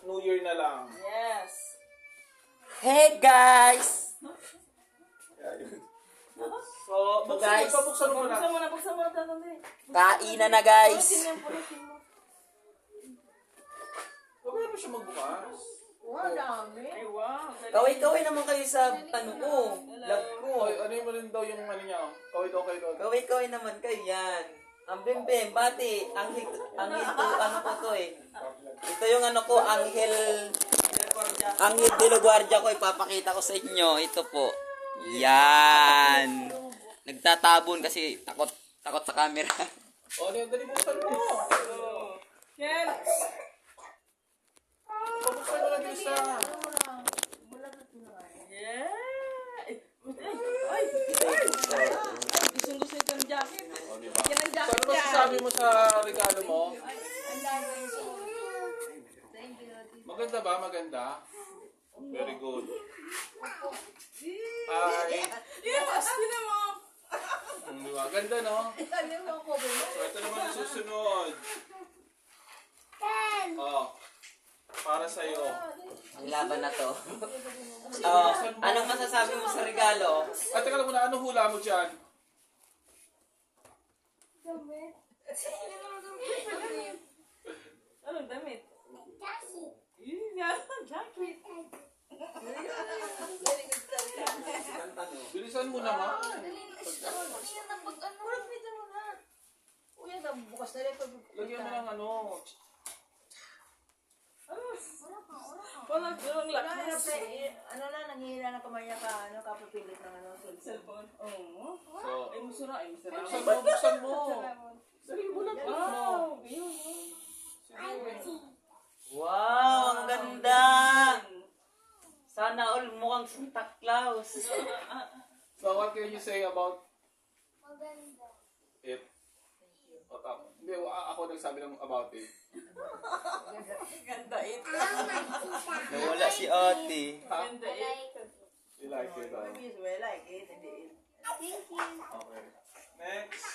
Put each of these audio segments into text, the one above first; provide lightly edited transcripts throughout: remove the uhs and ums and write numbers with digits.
New Year na lang. Yes. Hey guys! So, guys. buksan mo na. Buksan mo na, tatay. Kainan na guys! Pulitin mo. Huwag mo siya magbukas. Wow, dami. Ay, wow. Kaway-kaway naman kayo sa ano ko. Love ko. Ano yung rin daw yung ano niya? Kaway daw. Kaway-kaway naman kayo yan. Ang bim-bim, bati. Anghel to, ano ko to eh. Ito yung ano ko, Anghel de la Guardia ko. Ipapakita ko sa inyo. Ito po. Yan. Nagtatabon kasi takot sa camera. O, dali buksan mo. Yes. Buksan mo na Krista. Yeah. Ay. Gusto itong jacket. O, diba? Yan ang So, jacket ano masasabi mo sa regalo mo? Maganda ba? Maganda? Very good. Ay, Yes, tinan mo. diba? Ganda, no? So, ito naman yung susunod. Oh, para sa'yo. Ang laban na to. Oh, anong masasabi mo sa regalo? At teka lang muna, ano hula mo dyan? Anong damit? Yan, jacket. Bilisan mo naman. Lagyan mo ng ano. Walang lakas. Ano na, nanghihila na kamay niya kapapilit ng Cellphone. Oo. So, Ay, musura. Ay, musura. buksan mo. Dali mo lang. Wow. Yun. Wow, ang ganda! Sana all mukhang Santa Claus. So, what can you say about it? O, hindi, ako nagsabi lang about it. Ganda it. Nawala si ate. Ha? Ganda it. You like it, ah? I like it, hindi it. Okay. Next.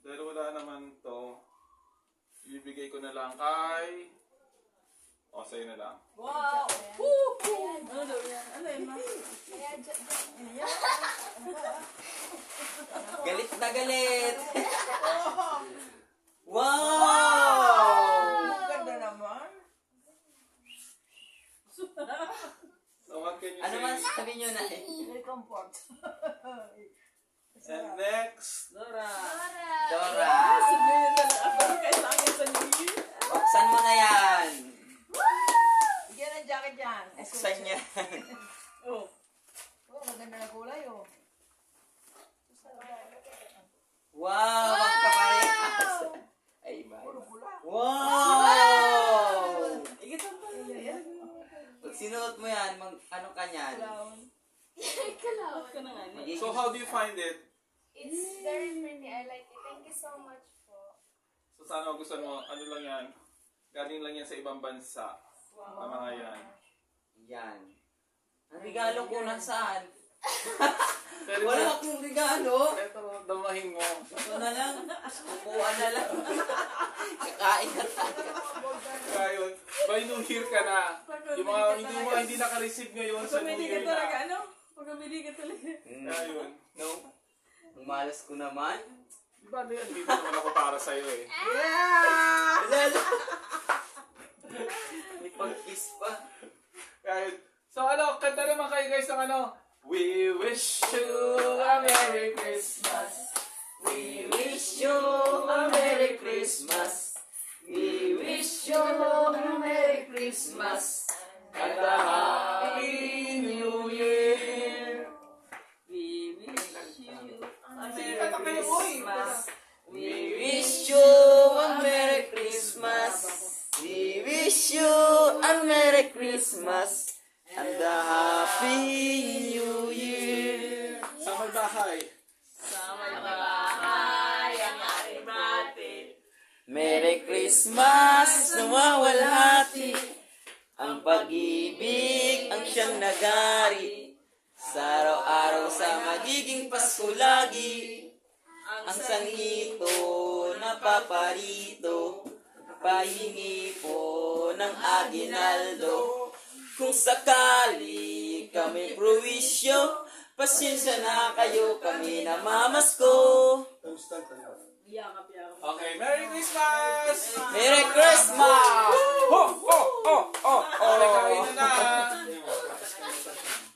Dahil wala naman to, ibibigay ko na lang kay... O, sa'yo na lang. Wow. Woo! Ano daw yan? Ano yun, ma? Galit na galit. Wow! Ang ganda naman. So, what can you Ano say? man sabi nyo na eh? Very comfort. And next. Dora. Dora. Sabihin na lang ako kayo sa akin sa New Year. Buksan mo na yan. Bigyan ng jacket dyan. Buksan niya. Oh. Oh, maganda na kulay, oh. Wow! Ang kaparehas. Ay, ba? Puro pula. Wow! Ikitan pa yan. Pag sinuot mo yan, ano ka niyan? Ba't ka na nga ni? So, how do you find it? It's very pretty. I like it. Thank you so much po. So, sana gusto mo, ano lang yan? Galing lang yan sa ibang bansa. Ang mga yan. Yan. Ang regalo ko nasaan? Pero Wala akong regalo. Ito, damahin mo. Ito na lang. Kukuha na lang. Kakain na tayo. Kaya yun, by New Year ka na. Yung mga hindi naka-receive ngayon sa New Pagkamili Year ka talaga, na. ano? Pagkamili ka talaga. Kaya yun. No? Ang malas ko naman. Di ba na yan? Dito naman ako para sa'yo eh. Lalo. May pag-kiss pa. Kaya yun. So ano, kanta naman kayo guys ng ano. We wish you a Merry Christmas. We wish you a Merry Christmas. We wish you a Merry Christmas. And a Happy New Year. We wish you a Sige, Merry kanta kayo, uy. Christmas. We wish you a Merry Christmas. We wish you a Merry Christmas. And a Happy New Year. Sa may bahay. Sa may bahay ang ating bati. Merry Christmas, nawawalhati. Ang pag-ibig ang siyang nagari. Sa araw-araw sa magiging Pasko lagi. Ang sanghito napaparito. Pahingi po ng aginaldo. Kung sakali kami prowisyo, pasensya na kayo, kami na mamasko. Yakap, yakap. Okay, Merry Christmas! Merry Christmas!